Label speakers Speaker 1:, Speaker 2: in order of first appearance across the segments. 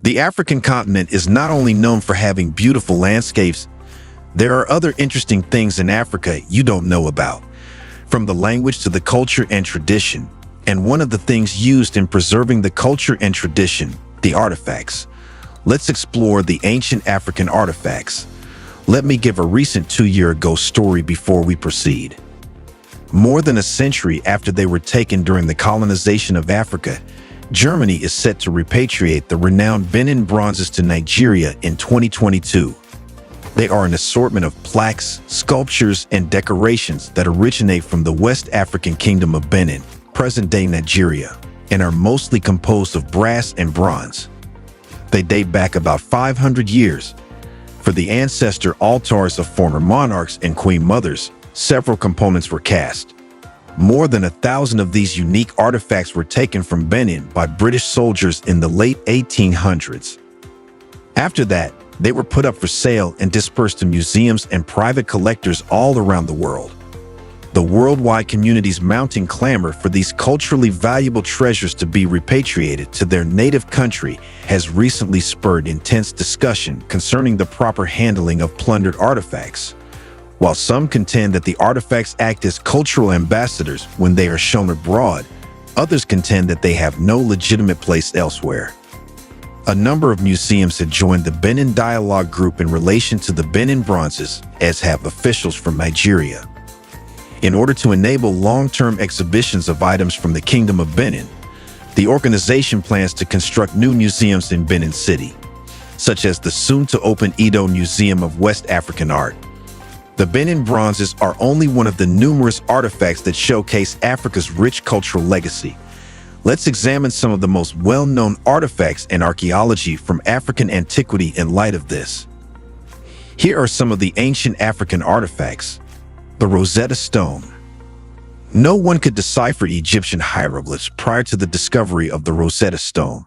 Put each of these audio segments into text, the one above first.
Speaker 1: The African continent is not only known for having beautiful landscapes, there are other interesting things in Africa you don't know about, from the language to the culture and tradition. And one of the things used in preserving the culture and tradition, the artifacts. Let's explore the ancient African artifacts. Let me give a recent 2-year-ago story before we proceed. More than a century after they were taken during the colonization of Africa, Germany is set to repatriate the renowned Benin bronzes to Nigeria in 2022. They are an assortment of plaques, sculptures, and decorations that originate from the West African Kingdom of Benin, present-day Nigeria, and are mostly composed of brass and bronze. They date back about 500 years. For the ancestor altars of former monarchs and queen mothers, several components were cast. More than 1,000 of these unique artifacts were taken from Benin by British soldiers in the late 1800s. After that, they were put up for sale and dispersed to museums and private collectors all around the world. The worldwide community's mounting clamor for these culturally valuable treasures to be repatriated to their native country has recently spurred intense discussion concerning the proper handling of plundered artifacts. While some contend that the artifacts act as cultural ambassadors when they are shown abroad, others contend that they have no legitimate place elsewhere. A number of museums have joined the Benin Dialogue Group in relation to the Benin bronzes, as have officials from Nigeria. In order to enable long-term exhibitions of items from the Kingdom of Benin, the organization plans to construct new museums in Benin City, such as the soon-to-open Edo Museum of West African Art. The Benin bronzes are only one of the numerous artifacts that showcase Africa's rich cultural legacy. Let's examine some of the most well-known artifacts in archaeology from African antiquity in light of this. Here are some of the ancient African artifacts. The Rosetta Stone. No one could decipher Egyptian hieroglyphs prior to the discovery of the Rosetta Stone.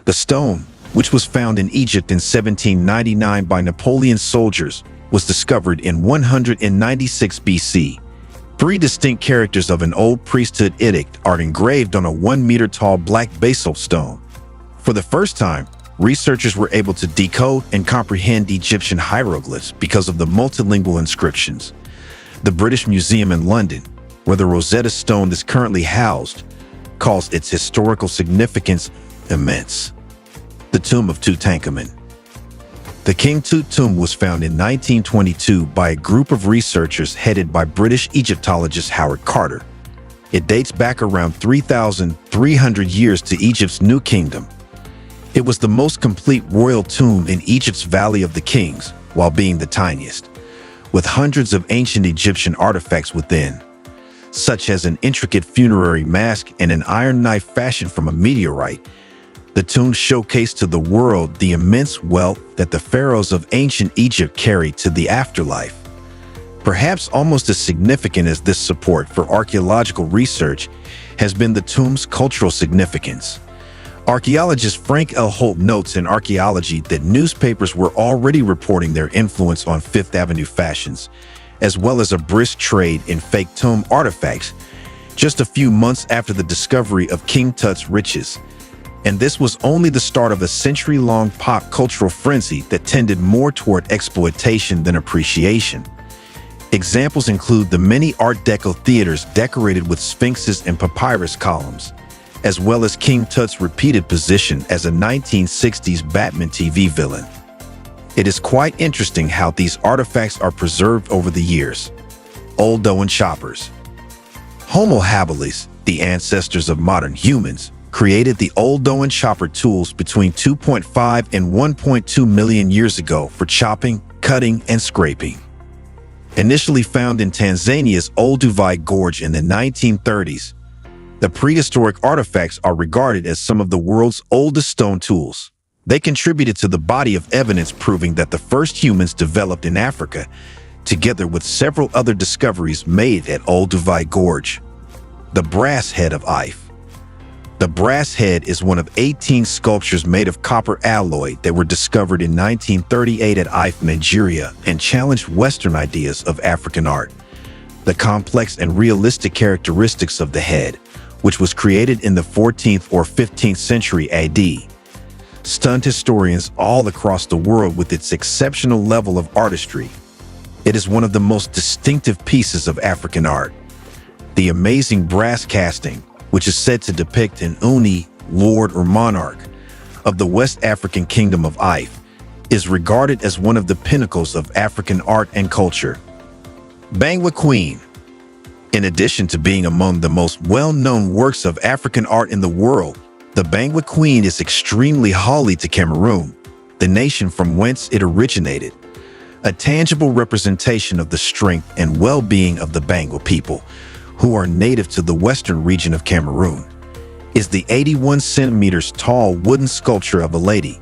Speaker 1: The stone, which was found in Egypt in 1799 by Napoleon's soldiers, was discovered in 196 BC. 3 distinct characters of an old priesthood edict are engraved on a 1-meter-tall black basalt stone. For the first time, researchers were able to decode and comprehend Egyptian hieroglyphs because of the multilingual inscriptions. The British Museum in London, where the Rosetta Stone is currently housed, calls its historical significance immense. The Tomb of Tutankhamun. The King Tut tomb was found in 1922 by a group of researchers headed by British Egyptologist Howard Carter. It dates back around 3,300 years to Egypt's New Kingdom. It was the most complete royal tomb in Egypt's Valley of the Kings, while being the tiniest, with hundreds of ancient Egyptian artifacts within, such as an intricate funerary mask and an iron knife fashioned from a meteorite. The tomb showcased to the world the immense wealth that the pharaohs of ancient Egypt carried to the afterlife. Perhaps almost as significant as this support for archaeological research has been the tomb's cultural significance. Archaeologist Frank L. Holt notes in Archaeology that newspapers were already reporting their influence on Fifth Avenue fashions, as well as a brisk trade in fake tomb artifacts, just a few months after the discovery of King Tut's riches. And this was only the start of a century-long pop cultural frenzy that tended more toward exploitation than appreciation. Examples include the many Art Deco theaters decorated with sphinxes and papyrus columns, as well as King Tut's repeated position as a 1960s Batman TV villain. It is quite interesting how these artifacts are preserved over the years. Old Doan choppers. Homo habilis, the ancestors of modern humans, created the old Doan chopper tools between 2.5 and 1.2 million years ago for chopping, cutting, and scraping. Initially found in Tanzania's Olduvai Gorge in the 1930s, the prehistoric artifacts are regarded as some of the world's oldest stone tools. They contributed to the body of evidence proving that the first humans developed in Africa, together with several other discoveries made at Olduvai Gorge. The brass head of Ife. The brass head is one of 18 sculptures made of copper alloy that were discovered in 1938 at Ife, Nigeria, and challenged Western ideas of African art. The complex and realistic characteristics of the head, which was created in the 14th or 15th century AD, stunned historians all across the world with its exceptional level of artistry. It is one of the most distinctive pieces of African art. The amazing brass casting, which is said to depict an Uni, lord or monarch, of the West African kingdom of Ife, is regarded as one of the pinnacles of African art and culture. Bangwa Queen. In addition to being among the most well-known works of African art in the world, the Bangwa Queen is extremely holy to Cameroon, the nation from whence it originated, a tangible representation of the strength and well-being of the Bangwa people, who are native to the western region of Cameroon, is the 81 centimeters tall wooden sculpture of a lady.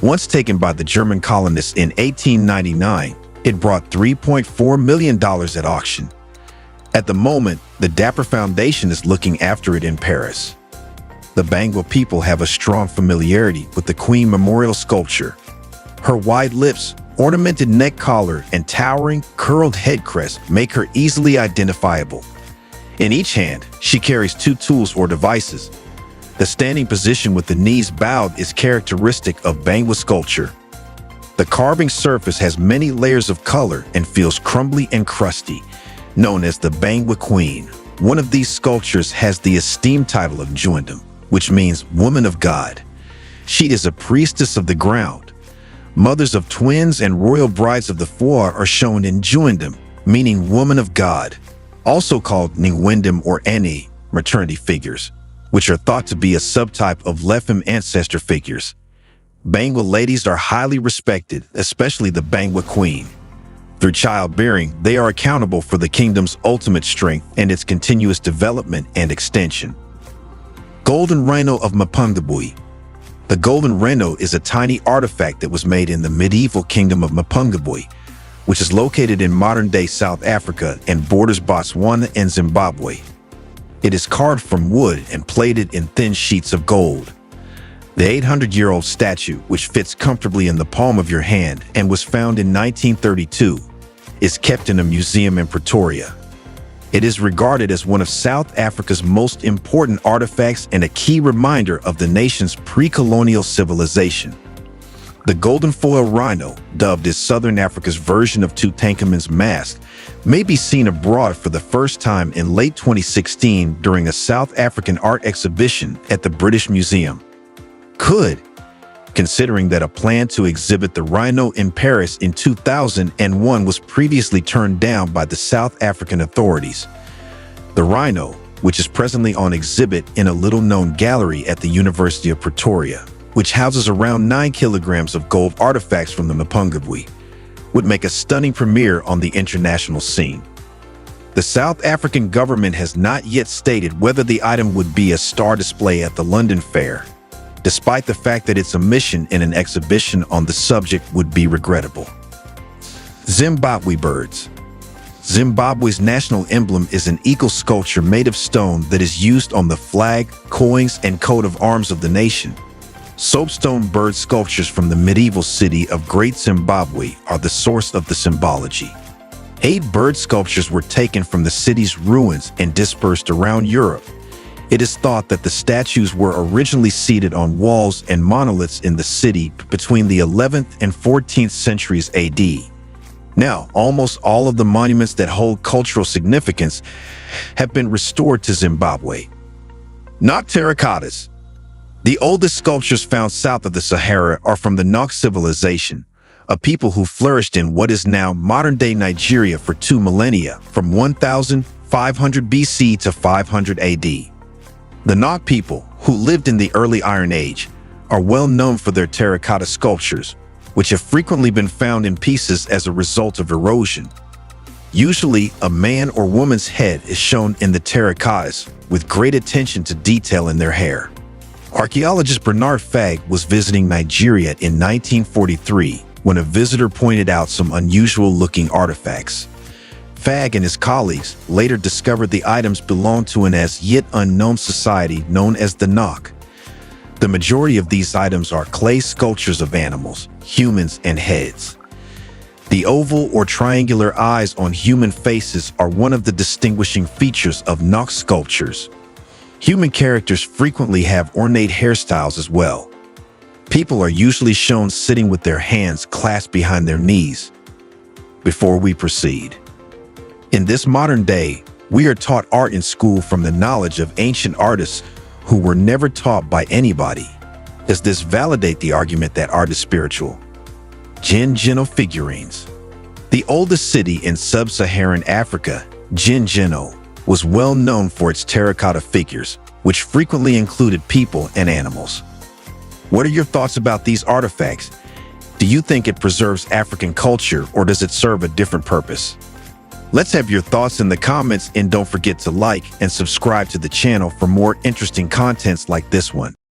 Speaker 1: Once taken by the German colonists in 1899, it brought $3.4 million at auction. At the moment, the Dapper Foundation is looking after it in Paris. The Bangwa people have a strong familiarity with the Queen memorial sculpture. Her wide lips, ornamented neck collar, and towering, curled head crest make her easily identifiable. In each hand, she carries two tools or devices. The standing position with the knees bowed is characteristic of Bangwa sculpture. The carving surface has many layers of color and feels crumbly and crusty, known as the Bangwa Queen. One of these sculptures has the esteemed title of Juendum, which means woman of God. She is a priestess of the ground. Mothers of twins and royal brides of the Four are shown in Juendum, meaning woman of God, also called Ningwendum or Ani, maternity figures, which are thought to be a subtype of Lefim ancestor figures. Bangwa ladies are highly respected, especially the Bangwa Queen. Through childbearing, they are accountable for the kingdom's ultimate strength and its continuous development and extension. Golden Rhino of Mapungabwe. The golden rhino is a tiny artifact that was made in the medieval kingdom of Mapungabwe, which is located in modern-day South Africa and borders Botswana and Zimbabwe. It is carved from wood and plated in thin sheets of gold. The 800-year-old statue, which fits comfortably in the palm of your hand and was found in 1932, is kept in a museum in Pretoria. It is regarded as one of South Africa's most important artifacts and a key reminder of the nation's pre-colonial civilization. The golden foil rhino, dubbed as Southern Africa's version of Tutankhamun's mask, may be seen abroad for the first time in late 2016 during a South African art exhibition at the British Museum. Considering that a plan to exhibit the rhino in Paris in 2001 was previously turned down by the South African authorities. The rhino, which is presently on exhibit in a little-known gallery at the University of Pretoria, which houses around 9 kilograms of gold artifacts from the Mapungabwe, would make a stunning premiere on the international scene. The South African government has not yet stated whether the item would be a star display at the London Fair, despite the fact that its omission in an exhibition on the subject would be regrettable. Zimbabwe birds. Zimbabwe's national emblem is an eagle sculpture made of stone that is used on the flag, coins, and coat of arms of the nation. Soapstone bird sculptures from the medieval city of Great Zimbabwe are the source of the symbology. 8 bird sculptures were taken from the city's ruins and dispersed around Europe. It is thought that the statues were originally seated on walls and monoliths in the city between the 11th and 14th centuries AD. Now, almost all of the monuments that hold cultural significance have been restored to Zimbabwe. Nok terracottas. The oldest sculptures found south of the Sahara are from the Nok civilization, a people who flourished in what is now modern-day Nigeria for 2 millennia, from 1500 BC to 500 AD. The Nok people, who lived in the early Iron Age, are well known for their terracotta sculptures, which have frequently been found in pieces as a result of erosion. Usually, a man or woman's head is shown in the terracottas, with great attention to detail in their hair. Archaeologist Bernard Fagg was visiting Nigeria in 1943 when a visitor pointed out some unusual-looking artifacts. Fagg and his colleagues later discovered the items belonged to an as-yet unknown society known as the Nok. The majority of these items are clay sculptures of animals, humans, and heads. The oval or triangular eyes on human faces are one of the distinguishing features of Nok sculptures. Human characters frequently have ornate hairstyles as well. People are usually shown sitting with their hands clasped behind their knees. Before we proceed, in this modern day, we are taught art in school from the knowledge of ancient artists who were never taught by anybody. Does this validate the argument that art is spiritual? Gin figurines. The oldest city in sub-Saharan Africa, Gin was well known for its terracotta figures, which frequently included people and animals. What are your thoughts about these artifacts? Do you think it preserves African culture, or does it serve a different purpose? Let's have your thoughts in the comments, and don't forget to like and subscribe to the channel for more interesting contents like this one.